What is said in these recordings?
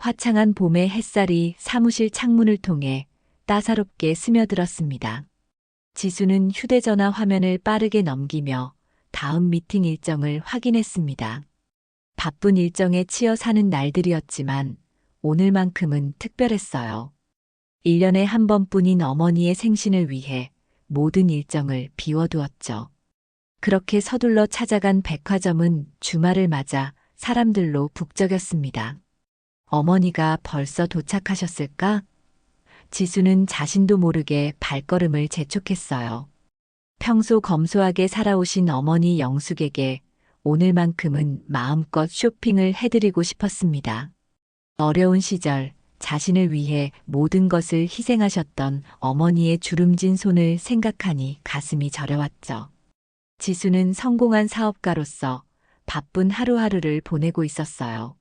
화창한 봄의 햇살이 사무실 창문을 통해 따사롭게 스며들었습니다. 지수는 휴대전화 화면을 빠르게 넘기며 다음 미팅 일정을 확인했습니다. 바쁜 일정에 치여 사는 날들이었지만 오늘만큼은 특별했어요. 1년에 한 번뿐인 어머니의 생신을 위해 모든 일정을 비워두었죠. 그렇게 서둘러 찾아간 백화점은 주말을 맞아 사람들로 북적였습니다. 어머니가 벌써 도착하셨을까? 지수는 자신도 모르게 발걸음을 재촉했어요. 평소 검소하게 살아오신 어머니 영숙에게 오늘만큼은 마음껏 쇼핑을 해드리고 싶었습니다. 어려운 시절 자신을 위해 모든 것을 희생하셨던 어머니의 주름진 손을 생각하니 가슴이 저려왔죠. 지수는 성공한 사업가로서 바쁜 하루하루를 보내고 있었어요.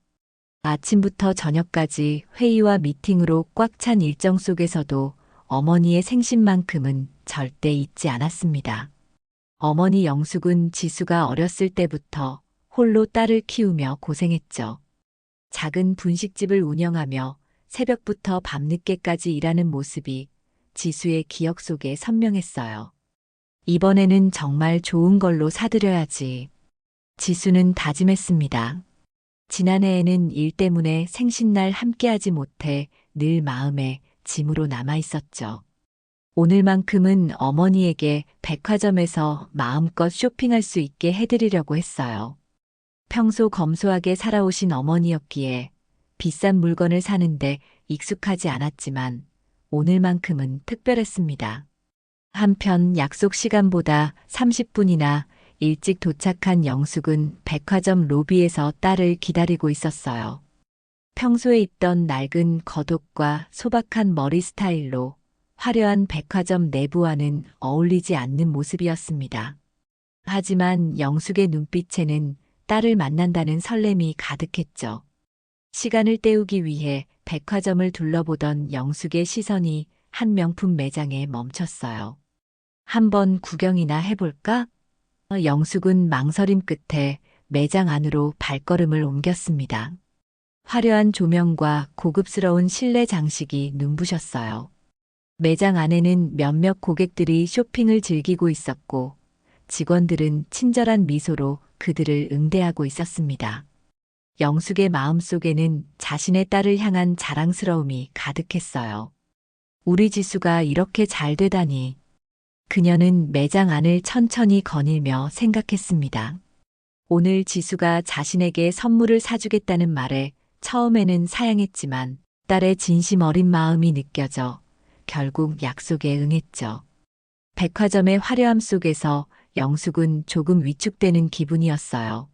아침부터 저녁까지 회의와 미팅으로 꽉 찬 일정 속에서도 어머니의 생신만큼은 절대 잊지 않았습니다. 어머니 영숙은 지수가 어렸을 때부터 홀로 딸을 키우며 고생했죠. 작은 분식집을 운영하며 새벽부터 밤늦게까지 일하는 모습이 지수의 기억 속에 선명했어요. 이번에는 정말 좋은 걸로 사드려야지. 지수는 다짐했습니다. 지난해에는 일 때문에 생신날 함께하지 못해 늘 마음에 짐으로 남아 있었죠. 오늘만큼은 어머니에게 백화점에서 마음껏 쇼핑할 수 있게 해드리려고 했어요. 평소 검소하게 살아오신 어머니였기에 비싼 물건을 사는데 익숙하지 않았지만 오늘만큼은 특별했습니다. 한편 약속 시간보다 30분이나 일찍 도착한 영숙은 백화점 로비에서 딸을 기다리고 있었어요. 평소에 입던 낡은 겉옷과 소박한 머리 스타일로 화려한 백화점 내부와는 어울리지 않는 모습이었습니다. 하지만 영숙의 눈빛에는 딸을 만난다는 설렘이 가득했죠. 시간을 때우기 위해 백화점을 둘러보던 영숙의 시선이 한 명품 매장에 멈췄어요. 한번 구경이나 해볼까? 영숙은 망설임 끝에 매장 안으로 발걸음을 옮겼습니다. 화려한 조명과 고급스러운 실내 장식이 눈부셨어요. 매장 안에는 몇몇 고객들이 쇼핑을 즐기고 있었고 직원들은 친절한 미소로 그들을 응대하고 있었습니다. 영숙의 마음속에는 자신의 딸을 향한 자랑스러움이 가득했어요. 우리 지수가 이렇게 잘 되다니. 그녀는 매장 안을 천천히 거닐며 생각했습니다. 오늘 지수가 자신에게 선물을 사주겠다는 말에 처음에는 사양했지만 딸의 진심 어린 마음이 느껴져 결국 약속에 응했죠. 백화점의 화려함 속에서 영숙은 조금 위축되는 기분이었어요.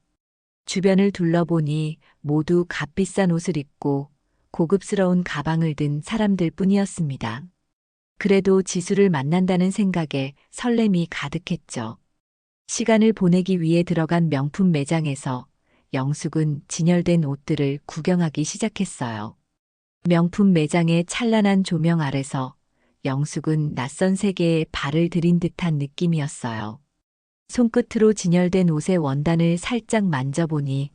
주변을 둘러보니 모두 값비싼 옷을 입고 고급스러운 가방을 든 사람들 뿐이었습니다. 그래도 지수를 만난다는 생각에 설렘이 가득했죠. 시간을 보내기 위해 들어간 명품 매장에서 영숙은 진열된 옷들을 구경하기 시작했어요. 명품 매장의 찬란한 조명 아래서 영숙은 낯선 세계에 발을 들인 듯한 느낌이었어요. 손끝으로 진열된 옷의 원단을 살짝 만져보니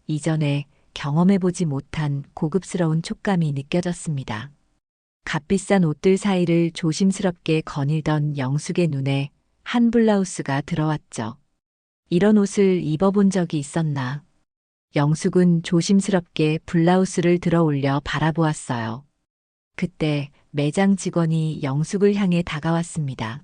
이전에 경험해보지 못한 고급스러운 촉감이 느껴졌습니다. 값비싼 옷들 사이를 조심스럽게 거닐던 영숙의 눈에 한 블라우스가 들어왔죠. 이런 옷을 입어본 적이 있었나? 영숙은 조심스럽게 블라우스를 들어 올려 바라보았어요. 그때 매장 직원이 영숙을 향해 다가왔습니다.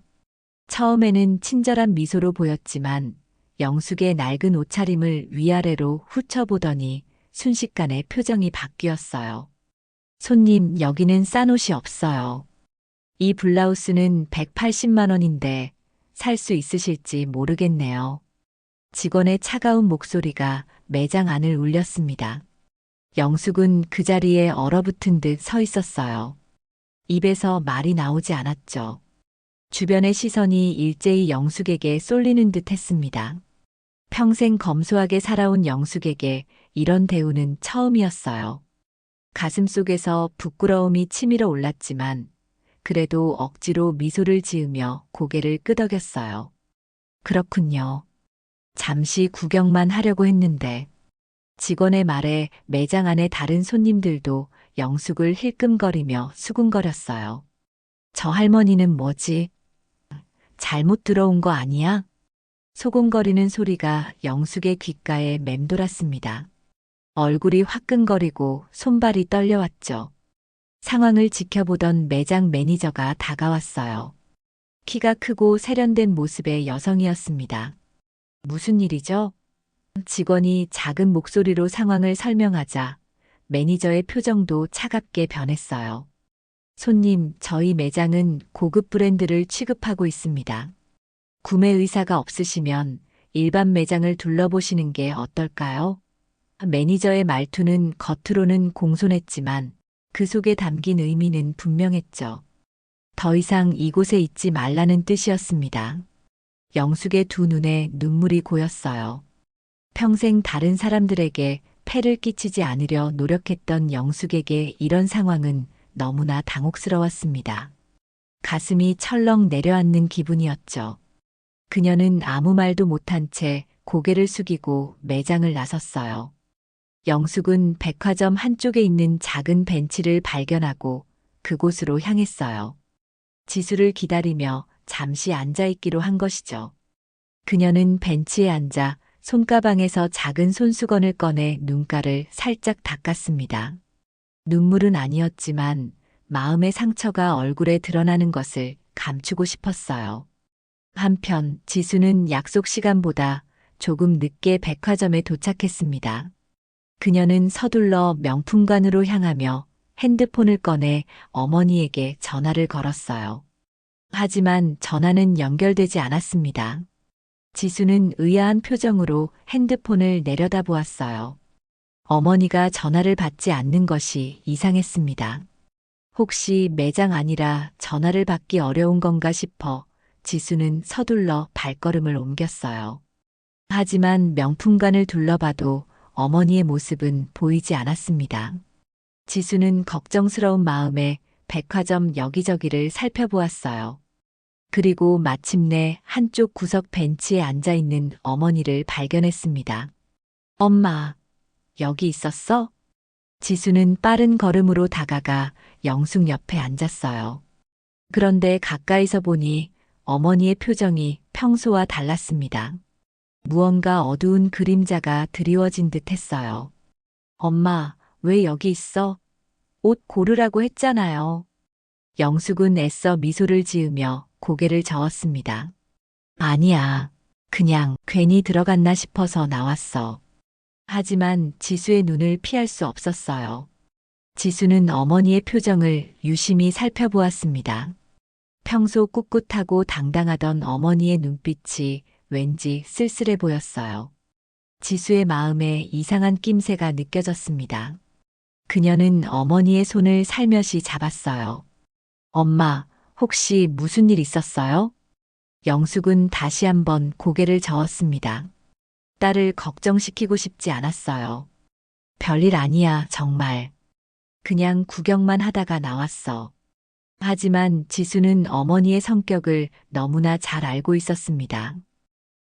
처음에는 친절한 미소로 보였지만 영숙의 낡은 옷차림을 위아래로 훑어보더니 순식간에 표정이 바뀌었어요. 손님, 여기는 싼 옷이 없어요. 이 블라우스는 180만 원인데 살 수 있으실지 모르겠네요. 직원의 차가운 목소리가 매장 안을 울렸습니다. 영숙은 그 자리에 얼어붙은 듯 서 있었어요. 입에서 말이 나오지 않았죠. 주변의 시선이 일제히 영숙에게 쏠리는 듯 했습니다. 평생 검소하게 살아온 영숙에게 이런 대우는 처음이었어요. 가슴속에서 부끄러움이 치밀어 올랐지만 그래도 억지로 미소를 지으며 고개를 끄덕였어요. 그렇군요. 잠시 구경만 하려고 했는데 직원의 말에 매장 안의 다른 손님들도 영숙을 힐끔거리며 수군거렸어요. 저 할머니는 뭐지? 잘못 들어온 거 아니야? 소곤거리는 소리가 영숙의 귓가에 맴돌았습니다. 얼굴이 화끈거리고 손발이 떨려왔죠. 상황을 지켜보던 매장 매니저가 다가왔어요. 키가 크고 세련된 모습의 여성이었습니다. 무슨 일이죠? 직원이 작은 목소리로 상황을 설명하자 매니저의 표정도 차갑게 변했어요. 손님, 저희 매장은 고급 브랜드를 취급하고 있습니다. 구매 의사가 없으시면 일반 매장을 둘러보시는 게 어떨까요? 매니저의 말투는 겉으로는 공손했지만 그 속에 담긴 의미는 분명했죠. 더 이상 이곳에 있지 말라는 뜻이었습니다. 영숙의 두 눈에 눈물이 고였어요. 평생 다른 사람들에게 폐를 끼치지 않으려 노력했던 영숙에게 이런 상황은 너무나 당혹스러웠습니다. 가슴이 철렁 내려앉는 기분이었죠. 그녀는 아무 말도 못한 채 고개를 숙이고 매장을 나섰어요. 영숙은 백화점 한쪽에 있는 작은 벤치를 발견하고 그곳으로 향했어요. 지수를 기다리며 잠시 앉아있기로 한 것이죠. 그녀는 벤치에 앉아 손가방에서 작은 손수건을 꺼내 눈가를 살짝 닦았습니다. 눈물은 아니었지만 마음의 상처가 얼굴에 드러나는 것을 감추고 싶었어요. 한편 지수는 약속 시간보다 조금 늦게 백화점에 도착했습니다. 그녀는 서둘러 명품관으로 향하며 핸드폰을 꺼내 어머니에게 전화를 걸었어요. 하지만 전화는 연결되지 않았습니다. 지수는 의아한 표정으로 핸드폰을 내려다보았어요. 어머니가 전화를 받지 않는 것이 이상했습니다. 혹시 매장 아니라 전화를 받기 어려운 건가 싶어 지수는 서둘러 발걸음을 옮겼어요. 하지만 명품관을 둘러봐도 어머니의 모습은 보이지 않았습니다. 지수는 걱정스러운 마음에 백화점 여기저기를 살펴보았어요. 그리고 마침내 한쪽 구석 벤치에 앉아 있는 어머니를 발견했습니다. 엄마, 여기 있었어? 지수는 빠른 걸음으로 다가가 영숙 옆에 앉았어요. 그런데 가까이서 보니 어머니의 표정이 평소와 달랐습니다. 무언가 어두운 그림자가 드리워진 듯 했어요. 엄마, 왜 여기 있어? 옷 고르라고 했잖아요. 영숙은 애써 미소를 지으며 고개를 저었습니다. 아니야. 그냥 괜히 들어갔나 싶어서 나왔어. 하지만 지수의 눈을 피할 수 없었어요. 지수는 어머니의 표정을 유심히 살펴보았습니다. 평소 꿋꿋하고 당당하던 어머니의 눈빛이 왠지 쓸쓸해 보였어요. 지수의 마음에 이상한 낌새가 느껴졌습니다. 그녀는 어머니의 손을 살며시 잡았어요. 엄마, 혹시 무슨 일 있었어요? 영숙은 다시 한번 고개를 저었습니다. 딸을 걱정시키고 싶지 않았어요. 별일 아니야, 정말. 그냥 구경만 하다가 나왔어. 하지만 지수는 어머니의 성격을 너무나 잘 알고 있었습니다.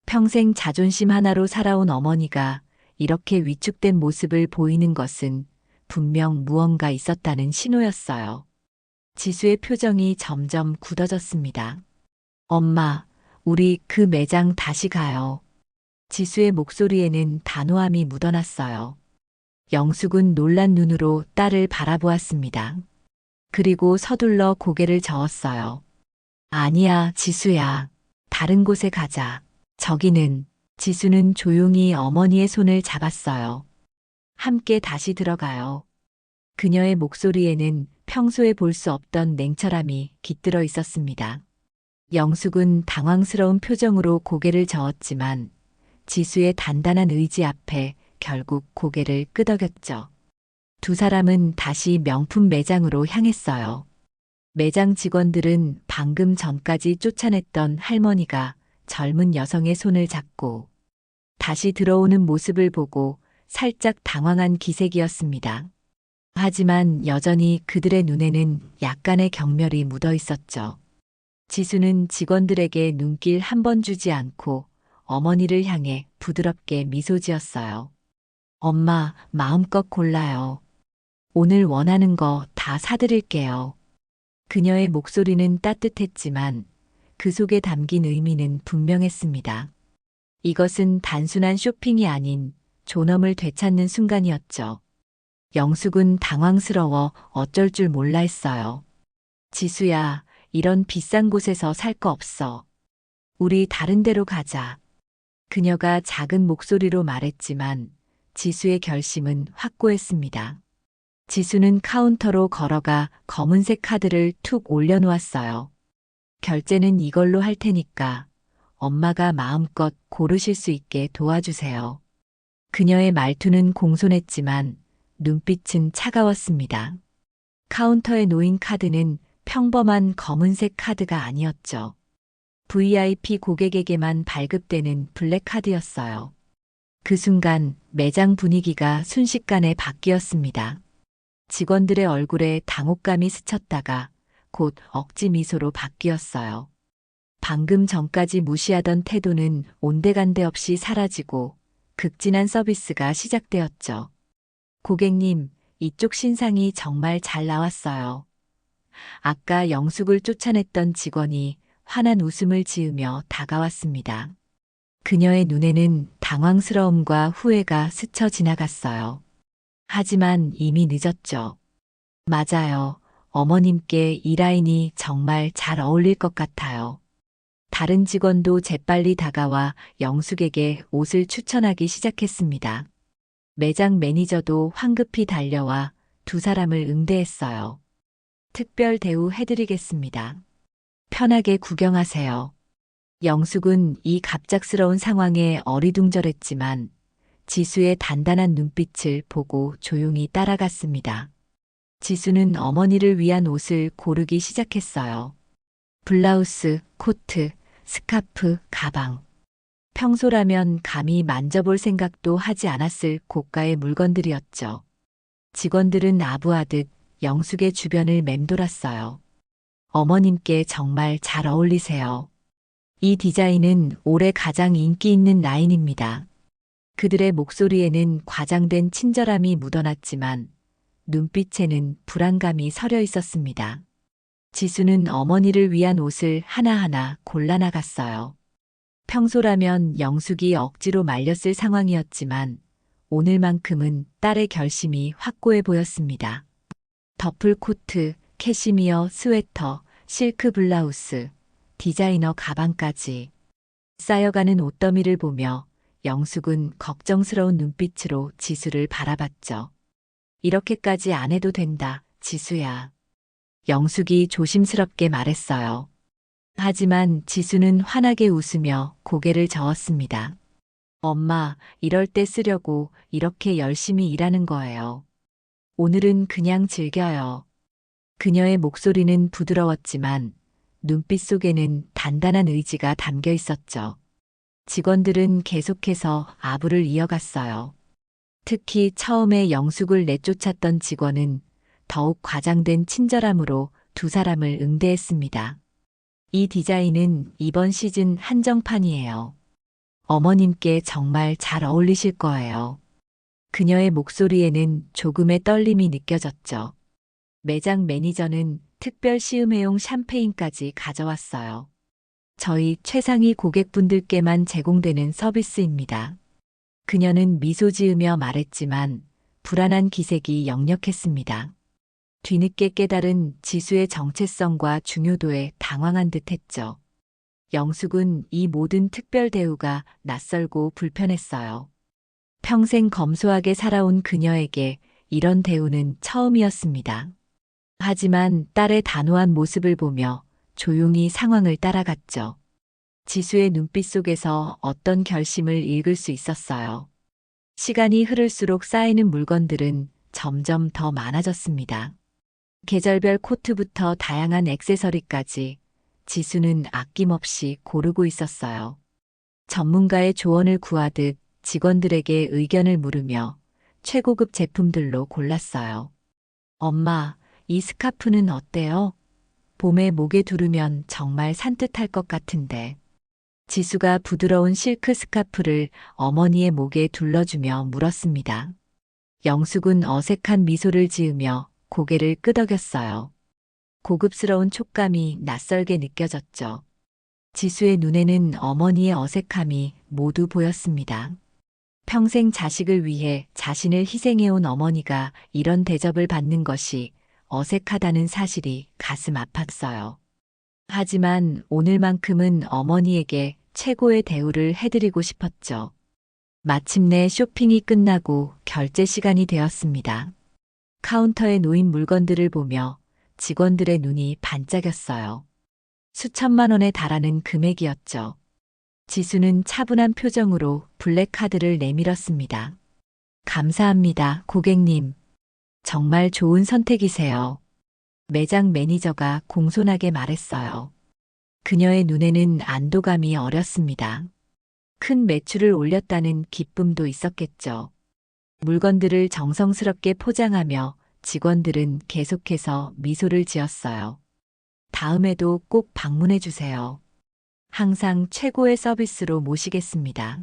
평생 자존심 하나로 살아온 어머니가 이렇게 위축된 모습을 보이는 것은 분명 무언가 있었다는 신호였어요. 지수의 표정이 점점 굳어졌습니다. 엄마, 우리 그 매장 다시 가요. 지수의 목소리에는 단호함이 묻어났어요. 영숙은 놀란 눈으로 딸을 바라보았습니다. 그리고 서둘러 고개를 저었어요. 아니야, 지수야. 다른 곳에 가자. 저기는, 지수는 조용히 어머니의 손을 잡았어요. 함께 다시 들어가요. 그녀의 목소리에는 평소에 볼 수 없던 냉철함이 깃들어 있었습니다. 영숙은 당황스러운 표정으로 고개를 저었지만 지수의 단단한 의지 앞에 결국 고개를 끄덕였죠. 두 사람은 다시 명품 매장으로 향했어요. 매장 직원들은 방금 전까지 쫓아냈던 할머니가 젊은 여성의 손을 잡고 다시 들어오는 모습을 보고 살짝 당황한 기색이었습니다. 하지만 여전히 그들의 눈에는 약간의 경멸이 묻어 있었죠. 지수는 직원들에게 눈길 한 번 주지 않고 어머니를 향해 부드럽게 미소 지었어요. 엄마, 마음껏 골라요. 오늘 원하는 거 다 사드릴게요. 그녀의 목소리는 따뜻했지만 그 속에 담긴 의미는 분명했습니다. 이것은 단순한 쇼핑이 아닌 존엄을 되찾는 순간이었죠. 영숙은 당황스러워 어쩔 줄 몰라 했어요. 지수야, 이런 비싼 곳에서 살 거 없어. 우리 다른 데로 가자. 그녀가 작은 목소리로 말했지만 지수의 결심은 확고했습니다. 지수는 카운터로 걸어가 검은색 카드를 툭 올려놓았어요. 결제는 이걸로 할 테니까 엄마가 마음껏 고르실 수 있게 도와주세요. 그녀의 말투는 공손했지만 눈빛은 차가웠습니다. 카운터에 놓인 카드는 평범한 검은색 카드가 아니었죠. VIP 고객에게만 발급되는 블랙카드였어요. 그 순간 매장 분위기가 순식간에 바뀌었습니다. 직원들의 얼굴에 당혹감이 스쳤다가 곧 억지 미소로 바뀌었어요. 방금 전까지 무시하던 태도는 온데간데 없이 사라지고 극진한 서비스가 시작되었죠. 고객님, 이쪽 신상이 정말 잘 나왔어요. 아까 영숙을 쫓아냈던 직원이 환한 웃음을 지으며 다가왔습니다. 그녀의 눈에는 당황스러움과 후회가 스쳐 지나갔어요. 하지만 이미 늦었죠. 맞아요. 어머님께 이 라인이 정말 잘 어울릴 것 같아요. 다른 직원도 재빨리 다가와 영숙에게 옷을 추천하기 시작했습니다. 매장 매니저도 황급히 달려와 두 사람을 응대했어요. 특별 대우 해드리겠습니다. 편하게 구경하세요. 영숙은 이 갑작스러운 상황에 어리둥절했지만 지수의 단단한 눈빛을 보고 조용히 따라갔습니다. 지수는 어머니를 위한 옷을 고르기 시작했어요. 블라우스, 코트, 스카프, 가방. 평소라면 감히 만져볼 생각도 하지 않았을 고가의 물건들이었죠. 직원들은 아부하듯 영숙의 주변을 맴돌았어요. 어머님께 정말 잘 어울리세요. 이 디자인은 올해 가장 인기 있는 라인입니다. 그들의 목소리에는 과장된 친절함이 묻어났지만 눈빛에는 불안감이 서려 있었습니다. 지수는 어머니를 위한 옷을 하나하나 골라나갔어요. 평소라면 영숙이 억지로 말렸을 상황이었지만 오늘만큼은 딸의 결심이 확고해 보였습니다. 더플 코트, 캐시미어 스웨터, 실크 블라우스, 디자이너 가방까지 쌓여가는 옷더미를 보며 영숙은 걱정스러운 눈빛으로 지수를 바라봤죠. 이렇게까지 안 해도 된다, 지수야. 영숙이 조심스럽게 말했어요. 하지만 지수는 환하게 웃으며 고개를 저었습니다. 엄마, 이럴 때 쓰려고 이렇게 열심히 일하는 거예요. 오늘은 그냥 즐겨요. 그녀의 목소리는 부드러웠지만 눈빛 속에는 단단한 의지가 담겨 있었죠. 직원들은 계속해서 아부를 이어갔어요. 특히 처음에 영숙을 내쫓았던 직원은 더욱 과장된 친절함으로 두 사람을 응대했습니다. 이 디자인은 이번 시즌 한정판이에요. 어머님께 정말 잘 어울리실 거예요. 그녀의 목소리에는 조금의 떨림이 느껴졌죠. 매장 매니저는 특별 시음회용 샴페인까지 가져왔어요. 저희 최상위 고객분들께만 제공되는 서비스입니다. 그녀는 미소 지으며 말했지만 불안한 기색이 역력했습니다. 뒤늦게 깨달은 지수의 정체성과 중요도에 당황한 듯 했죠. 영숙은 이 모든 특별 대우가 낯설고 불편했어요. 평생 검소하게 살아온 그녀에게 이런 대우는 처음이었습니다. 하지만 딸의 단호한 모습을 보며 조용히 상황을 따라갔죠. 지수의 눈빛 속에서 어떤 결심을 읽을 수 있었어요. 시간이 흐를수록 쌓이는 물건들은 점점 더 많아졌습니다. 계절별 코트부터 다양한 액세서리까지 지수는 아낌없이 고르고 있었어요. 전문가의 조언을 구하듯 직원들에게 의견을 물으며 최고급 제품들로 골랐어요. 엄마, 이 스카프는 어때요? 봄에 목에 두르면 정말 산뜻할 것 같은데. 지수가 부드러운 실크 스카프를 어머니의 목에 둘러주며 물었습니다. 영숙은 어색한 미소를 지으며 고개를 끄덕였어요. 고급스러운 촉감이 낯설게 느껴졌죠. 지수의 눈에는 어머니의 어색함이 모두 보였습니다. 평생 자식을 위해 자신을 희생해온 어머니가 이런 대접을 받는 것이 어색하다는 사실이 가슴 아팠어요. 하지만 오늘만큼은 어머니에게 최고의 대우를 해드리고 싶었죠. 마침내 쇼핑이 끝나고 결제 시간이 되었습니다. 카운터에 놓인 물건들을 보며 직원들의 눈이 반짝였어요. 수천만 원에 달하는 금액이었죠. 지수는 차분한 표정으로 블랙카드를 내밀었습니다. 감사합니다, 고객님. 정말 좋은 선택이세요. 매장 매니저가 공손하게 말했어요. 그녀의 눈에는 안도감이 어렸습니다. 큰 매출을 올렸다는 기쁨도 있었겠죠. 물건들을 정성스럽게 포장하며 직원들은 계속해서 미소를 지었어요. 다음에도 꼭 방문해 주세요. 항상 최고의 서비스로 모시겠습니다.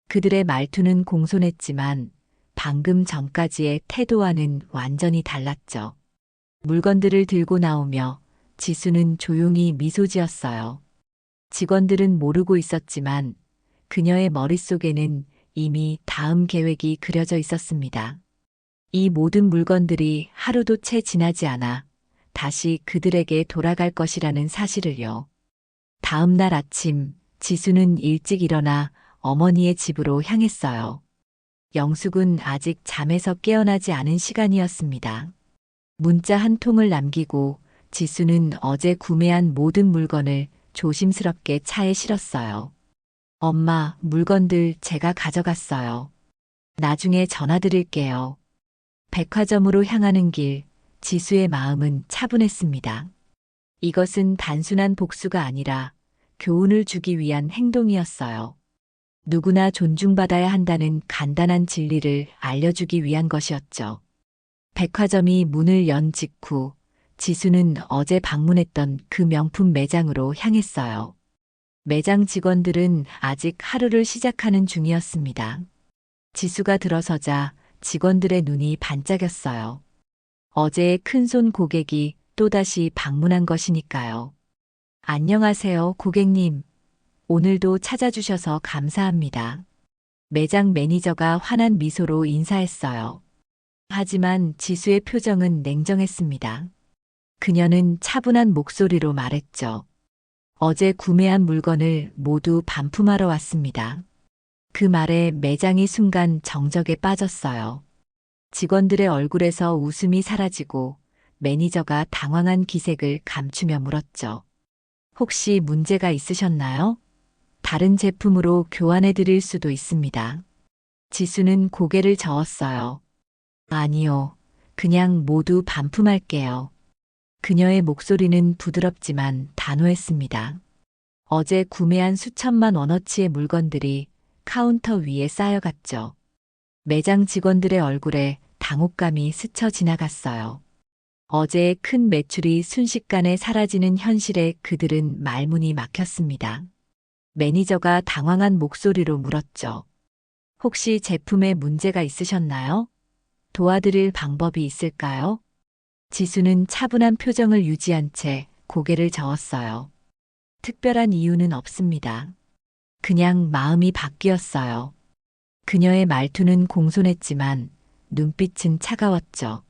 그들의 말투는 공손했지만 방금 전까지의 태도와는 완전히 달랐죠. 물건들을 들고 나오며 지수는 조용히 미소 지었어요. 직원들은 모르고 있었지만 그녀의 머릿속에는 이미 다음 계획이 그려져 있었습니다. 이 모든 물건들이 하루도 채 지나지 않아 다시 그들에게 돌아갈 것이라는 사실을요. 다음 날 아침, 지수는 일찍 일어나 어머니의 집으로 향했어요. 영숙은 아직 잠에서 깨어나지 않은 시간이었습니다. 문자 한 통을 남기고 지수는 어제 구매한 모든 물건을 조심스럽게 차에 실었어요. 엄마, 물건들 제가 가져갔어요. 나중에 전화드릴게요. 백화점으로 향하는 길, 지수의 마음은 차분했습니다. 이것은 단순한 복수가 아니라 교훈을 주기 위한 행동이었어요. 누구나 존중받아야 한다는 간단한 진리를 알려주기 위한 것이었죠. 백화점이 문을 연 직후 지수는 어제 방문했던 그 명품 매장으로 향했어요. 매장 직원들은 아직 하루를 시작하는 중이었습니다. 지수가 들어서자 직원들의 눈이 반짝였어요. 어제의 큰손 고객이 또다시 방문한 것이니까요. 안녕하세요, 고객님. 오늘도 찾아주셔서 감사합니다. 매장 매니저가 환한 미소로 인사했어요. 하지만 지수의 표정은 냉정했습니다. 그녀는 차분한 목소리로 말했죠. 어제 구매한 물건을 모두 반품하러 왔습니다. 그 말에 매장이 순간 정적에 빠졌어요. 직원들의 얼굴에서 웃음이 사라지고 매니저가 당황한 기색을 감추며 물었죠. 혹시 문제가 있으셨나요? 다른 제품으로 교환해 드릴 수도 있습니다. 지수는 고개를 저었어요. 아니요. 그냥 모두 반품할게요. 그녀의 목소리는 부드럽지만 단호했습니다. 어제 구매한 수천만 원어치의 물건들이 카운터 위에 쌓여갔죠. 매장 직원들의 얼굴에 당혹감이 스쳐 지나갔어요. 어제의 큰 매출이 순식간에 사라지는 현실에 그들은 말문이 막혔습니다. 매니저가 당황한 목소리로 물었죠. 혹시 제품에 문제가 있으셨나요? 도와드릴 방법이 있을까요? 지수는 차분한 표정을 유지한 채 고개를 저었어요. 특별한 이유는 없습니다. 그냥 마음이 바뀌었어요. 그녀의 말투는 공손했지만 눈빛은 차가웠죠.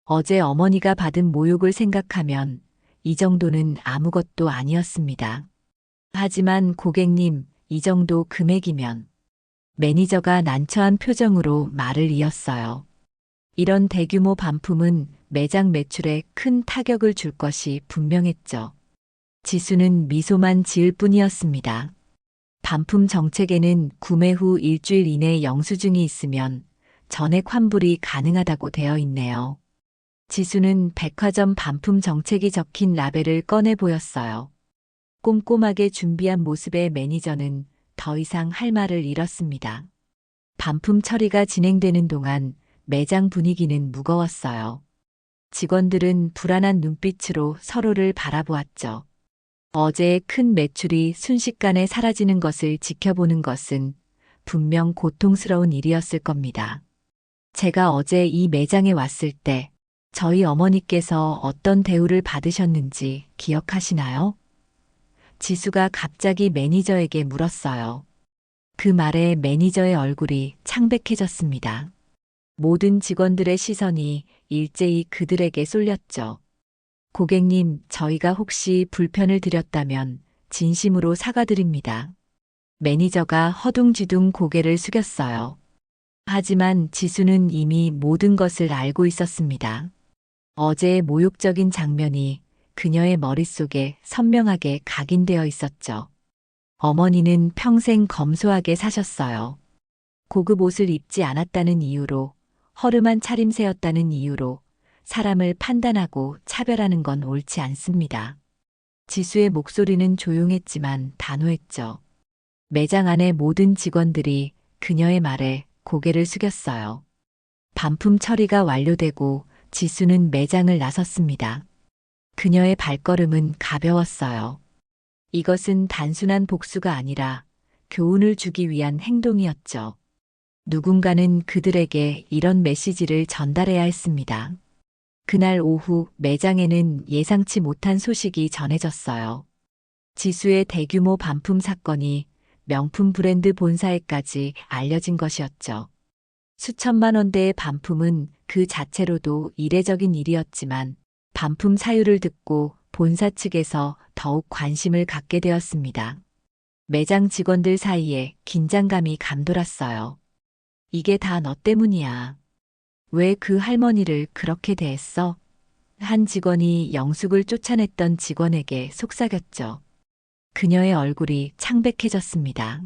어제 어머니가 받은 모욕을 생각하면 이 정도는 아무것도 아니었습니다. 하지만 고객님, 이 정도 금액이면 매니저가 난처한 표정으로 말을 이었어요. 이런 대규모 반품은 매장 매출에 큰 타격을 줄 것이 분명했죠. 지수는 미소만 지을 뿐이었습니다. 반품 정책에는 구매 후 일주일 이내 영수증이 있으면 전액 환불이 가능하다고 되어 있네요. 지수는 백화점 반품 정책이 적힌 라벨을 꺼내 보였어요. 꼼꼼하게 준비한 모습의 매니저는 더 이상 할 말을 잃었습니다. 반품 처리가 진행되는 동안 매장 분위기는 무거웠어요. 직원들은 불안한 눈빛으로 서로를 바라보았죠. 어제의 큰 매출이 순식간에 사라지는 것을 지켜보는 것은 분명 고통스러운 일이었을 겁니다. 제가 어제 이 매장에 왔을 때 저희 어머니께서 어떤 대우를 받으셨는지 기억하시나요? 지수가 갑자기 매니저에게 물었어요. 그 말에 매니저의 얼굴이 창백해졌습니다. 모든 직원들의 시선이 일제히 그들에게 쏠렸죠. 고객님, 저희가 혹시 불편을 드렸다면 진심으로 사과드립니다. 매니저가 허둥지둥 고개를 숙였어요. 하지만 지수는 이미 모든 것을 알고 있었습니다. 어제의 모욕적인 장면이 그녀의 머릿속에 선명하게 각인되어 있었죠. 어머니는 평생 검소하게 사셨어요. 고급 옷을 입지 않았다는 이유로, 허름한 차림새였다는 이유로 사람을 판단하고 차별하는 건 옳지 않습니다. 지수의 목소리는 조용했지만 단호했죠. 매장 안의 모든 직원들이 그녀의 말에 고개를 숙였어요. 반품 처리가 완료되고 지수는 매장을 나섰습니다. 그녀의 발걸음은 가벼웠어요. 이것은 단순한 복수가 아니라 교훈을 주기 위한 행동이었죠. 누군가는 그들에게 이런 메시지를 전달해야 했습니다. 그날 오후 매장에는 예상치 못한 소식이 전해졌어요. 지수의 대규모 반품 사건이 명품 브랜드 본사에까지 알려진 것이었죠. 수천만 원대의 반품은 그 자체로도 이례적인 일이었지만 반품 사유를 듣고 본사 측에서 더욱 관심을 갖게 되었습니다. 매장 직원들 사이에 긴장감이 감돌았어요. 이게 다 너 때문이야. 왜 그 할머니를 그렇게 대했어? 한 직원이 영숙을 쫓아냈던 직원에게 속삭였죠. 그녀의 얼굴이 창백해졌습니다.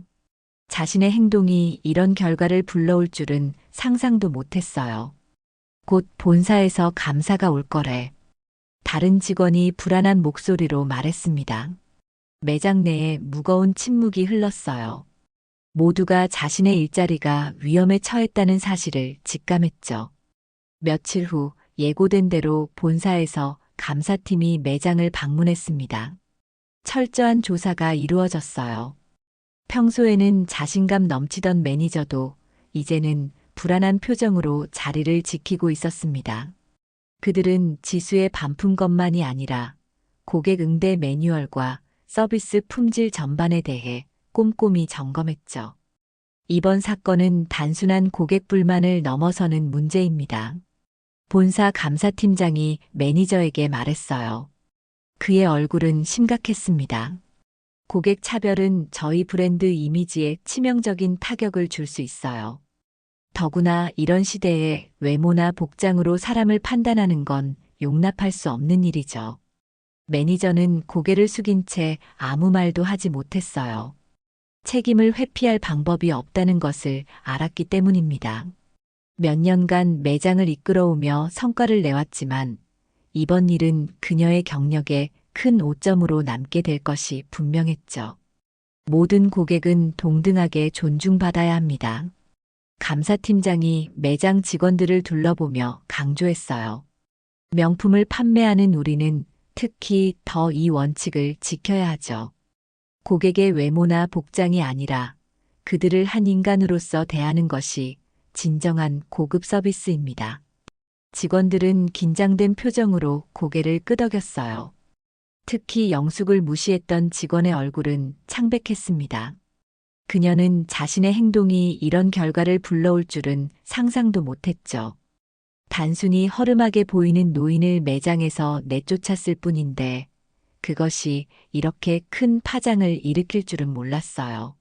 자신의 행동이 이런 결과를 불러올 줄은 상상도 못했어요. 곧 본사에서 감사가 올 거래. 다른 직원이 불안한 목소리로 말했습니다. 매장 내에 무거운 침묵이 흘렀어요. 모두가 자신의 일자리가 위험에 처했다는 사실을 직감했죠. 며칠 후 예고된 대로 본사에서 감사팀이 매장을 방문했습니다. 철저한 조사가 이루어졌어요. 평소에는 자신감 넘치던 매니저도 이제는 불안한 표정으로 자리를 지키고 있었습니다. 그들은 지수의 반품것만이 아니라 고객 응대 매뉴얼과 서비스 품질 전반에 대해 꼼꼼히 점검했죠. 이번 사건은 단순한 고객 불만을 넘어서는 문제입니다. 본사 감사팀장이 매니저에게 말했어요. 그의 얼굴은 심각했습니다. 고객 차별은 저희 브랜드 이미지에 치명적인 타격을 줄 수 있어요. 더구나 이런 시대에 외모나 복장으로 사람을 판단하는 건 용납할 수 없는 일이죠. 매니저는 고개를 숙인 채 아무 말도 하지 못했어요. 책임을 회피할 방법이 없다는 것을 알았기 때문입니다. 몇 년간 매장을 이끌어오며 성과를 내왔지만 이번 일은 그녀의 경력에 큰 오점으로 남게 될 것이 분명했죠. 모든 고객은 동등하게 존중받아야 합니다. 감사팀장이 매장 직원들을 둘러보며 강조했어요. 명품을 판매하는 우리는 특히 더 이 원칙을 지켜야 하죠. 고객의 외모나 복장이 아니라 그들을 한 인간으로서 대하는 것이 진정한 고급 서비스입니다. 직원들은 긴장된 표정으로 고개를 끄덕였어요. 특히 영숙을 무시했던 직원의 얼굴은 창백했습니다. 그녀는 자신의 행동이 이런 결과를 불러올 줄은 상상도 못했죠. 단순히 허름하게 보이는 노인을 매장에서 내쫓았을 뿐인데 그것이 이렇게 큰 파장을 일으킬 줄은 몰랐어요.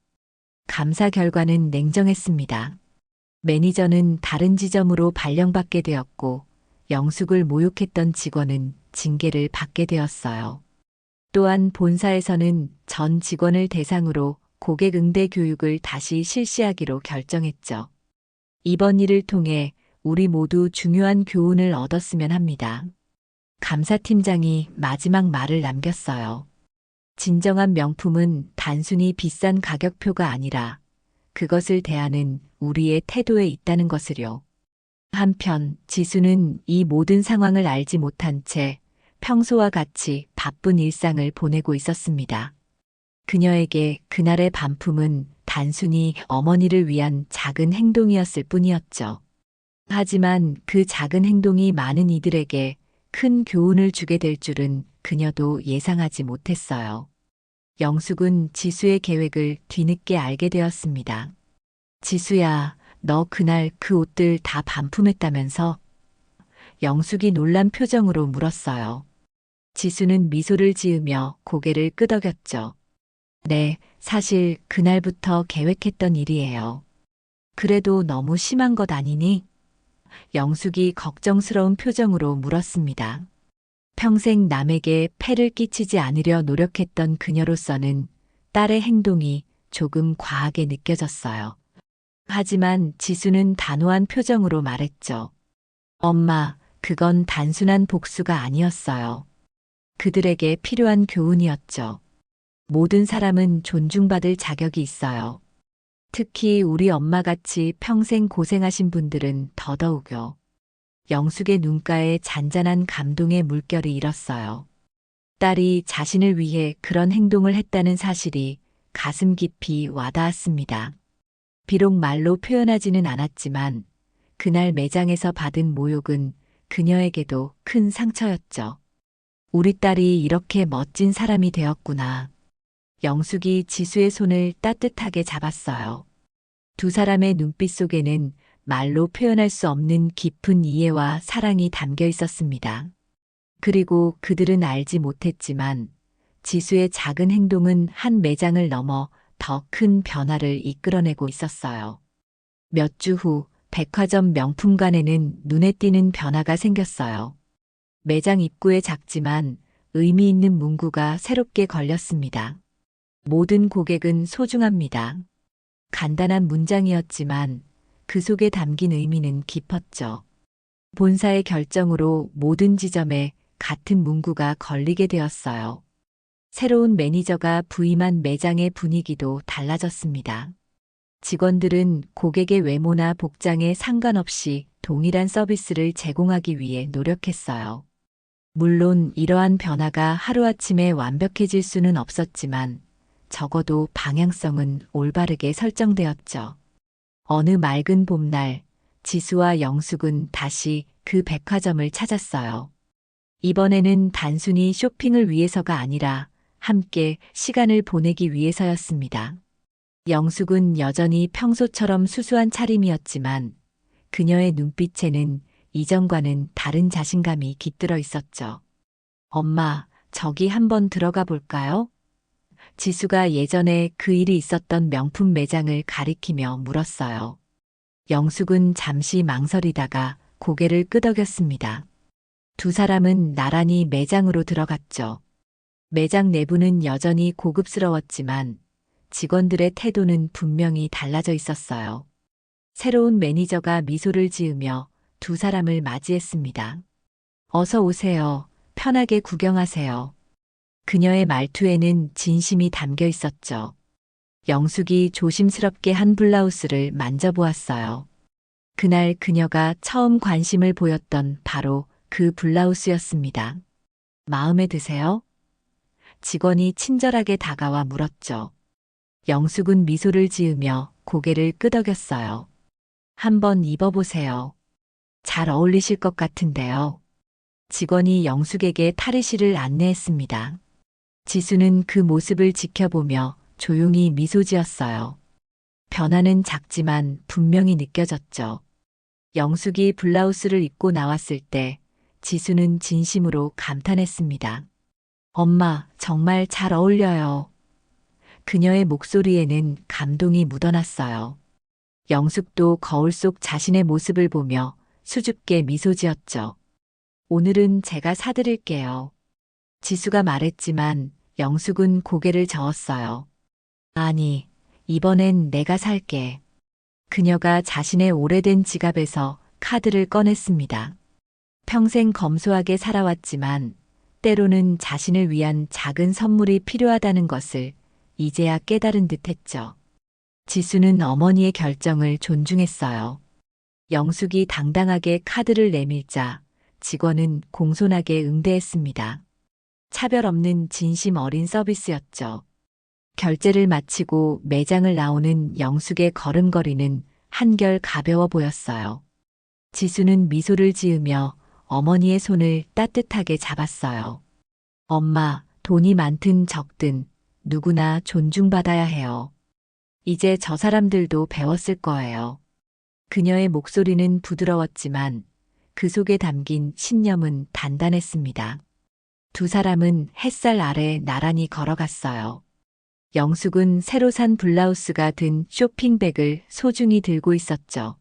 감사 결과는 냉정했습니다. 매니저는 다른 지점으로 발령받게 되었고 영숙을 모욕했던 직원은 징계를 받게 되었어요. 또한 본사에서는 전 직원을 대상으로 고객 응대 교육을 다시 실시하기로 결정했죠. 이번 일을 통해 우리 모두 중요한 교훈을 얻었으면 합니다. 감사팀장이 마지막 말을 남겼어요. 진정한 명품은 단순히 비싼 가격표가 아니라 그것을 대하는 우리의 태도에 있다는 것을요. 한편 지수는 이 모든 상황을 알지 못한 채 평소와 같이 바쁜 일상을 보내고 있었습니다. 그녀에게 그날의 반품은 단순히 어머니를 위한 작은 행동이었을 뿐이었죠. 하지만 그 작은 행동이 많은 이들에게 큰 교훈을 주게 될 줄은 그녀도 예상하지 못했어요. 영숙은 지수의 계획을 뒤늦게 알게 되었습니다. 지수야, 너 그날 그 옷들 다 반품했다면서? 영숙이 놀란 표정으로 물었어요. 지수는 미소를 지으며 고개를 끄덕였죠. 네, 사실 그날부터 계획했던 일이에요. 그래도 너무 심한 것 아니니? 영숙이 걱정스러운 표정으로 물었습니다. 평생 남에게 폐를 끼치지 않으려 노력했던 그녀로서는 딸의 행동이 조금 과하게 느껴졌어요. 하지만 지수는 단호한 표정으로 말했죠. 엄마, 그건 단순한 복수가 아니었어요. 그들에게 필요한 교훈이었죠. 모든 사람은 존중받을 자격이 있어요. 특히 우리 엄마같이 평생 고생하신 분들은 더더욱요. 영숙의 눈가에 잔잔한 감동의 물결이 일었어요. 딸이 자신을 위해 그런 행동을 했다는 사실이 가슴 깊이 와닿았습니다. 비록 말로 표현하지는 않았지만 그날 매장에서 받은 모욕은 그녀에게도 큰 상처였죠. 우리 딸이 이렇게 멋진 사람이 되었구나. 영숙이 지수의 손을 따뜻하게 잡았어요. 두 사람의 눈빛 속에는 말로 표현할 수 없는 깊은 이해와 사랑이 담겨 있었습니다. 그리고 그들은 알지 못했지만 지수의 작은 행동은 한 매장을 넘어 더 큰 변화를 이끌어내고 있었어요. 몇 주 후 백화점 명품관에는 눈에 띄는 변화가 생겼어요. 매장 입구에 작지만 의미 있는 문구가 새롭게 걸렸습니다. 모든 고객은 소중합니다. 간단한 문장이었지만 그 속에 담긴 의미는 깊었죠. 본사의 결정으로 모든 지점에 같은 문구가 걸리게 되었어요. 새로운 매니저가 부임한 매장의 분위기도 달라졌습니다. 직원들은 고객의 외모나 복장에 상관없이 동일한 서비스를 제공하기 위해 노력했어요. 물론 이러한 변화가 하루아침에 완벽해질 수는 없었지만 적어도 방향성은 올바르게 설정되었죠. 어느 맑은 봄날, 지수와 영숙은 다시 그 백화점을 찾았어요. 이번에는 단순히 쇼핑을 위해서가 아니라 함께 시간을 보내기 위해서였습니다. 영숙은 여전히 평소처럼 수수한 차림이었지만 그녀의 눈빛에는 이전과는 다른 자신감이 깃들어 있었죠. 엄마, 저기 한번 들어가 볼까요? 지수가 예전에 그 일이 있었던 명품 매장을 가리키며 물었어요. 영숙은 잠시 망설이다가 고개를 끄덕였습니다. 두 사람은 나란히 매장으로 들어갔죠. 매장 내부는 여전히 고급스러웠지만 직원들의 태도는 분명히 달라져 있었어요. 새로운 매니저가 미소를 지으며 두 사람을 맞이했습니다. 어서 오세요. 편하게 구경하세요. 그녀의 말투에는 진심이 담겨 있었죠. 영숙이 조심스럽게 한 블라우스를 만져보았어요. 그날 그녀가 처음 관심을 보였던 바로 그 블라우스였습니다. 마음에 드세요? 직원이 친절하게 다가와 물었죠. 영숙은 미소를 지으며 고개를 끄덕였어요. 한번 입어보세요. 잘 어울리실 것 같은데요. 직원이 영숙에게 탈의실을 안내했습니다. 지수는 그 모습을 지켜보며 조용히 미소 지었어요. 변화는 작지만 분명히 느껴졌죠. 영숙이 블라우스를 입고 나왔을 때 지수는 진심으로 감탄했습니다. 엄마, 정말 잘 어울려요. 그녀의 목소리에는 감동이 묻어났어요. 영숙도 거울 속 자신의 모습을 보며 수줍게 미소 지었죠. 오늘은 제가 사드릴게요. 지수가 말했지만 영숙은 고개를 저었어요. 아니, 이번엔 내가 살게. 그녀가 자신의 오래된 지갑에서 카드를 꺼냈습니다. 평생 검소하게 살아왔지만 때로는 자신을 위한 작은 선물이 필요하다는 것을 이제야 깨달은 듯 했죠. 지수는 어머니의 결정을 존중했어요. 영숙이 당당하게 카드를 내밀자 직원은 공손하게 응대했습니다. 차별 없는 진심 어린 서비스였죠. 결제를 마치고 매장을 나오는 영숙의 걸음걸이는 한결 가벼워 보였어요. 지수는 미소를 지으며 어머니의 손을 따뜻하게 잡았어요. 엄마, 돈이 많든 적든 누구나 존중받아야 해요. 이제 저 사람들도 배웠을 거예요. 그녀의 목소리는 부드러웠지만 그 속에 담긴 신념은 단단했습니다. 두 사람은 햇살 아래 나란히 걸어갔어요. 영숙은 새로 산 블라우스가 든 쇼핑백을 소중히 들고 있었죠.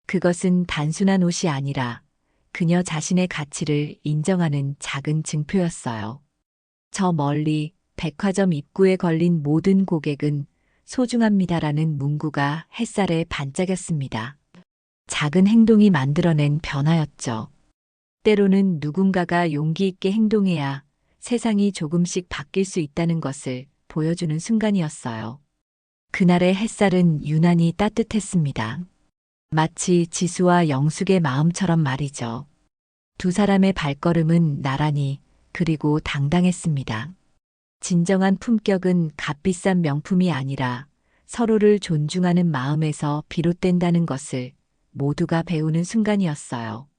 그것은 단순한 옷이 아니라 그녀 자신의 가치를 인정하는 작은 증표였어요. 저 멀리 백화점 입구에 걸린 모든 고객은 소중합니다라는 문구가 햇살에 반짝였습니다. 작은 행동이 만들어낸 변화였죠. 때로는 누군가가 용기 있게 행동해야 세상이 조금씩 바뀔 수 있다는 것을 보여주는 순간이었어요. 그날의 햇살은 유난히 따뜻했습니다. 마치 지수와 영숙의 마음처럼 말이죠. 두 사람의 발걸음은 나란히 그리고 당당했습니다. 진정한 품격은 값비싼 명품이 아니라 서로를 존중하는 마음에서 비롯된다는 것을 모두가 배우는 순간이었어요.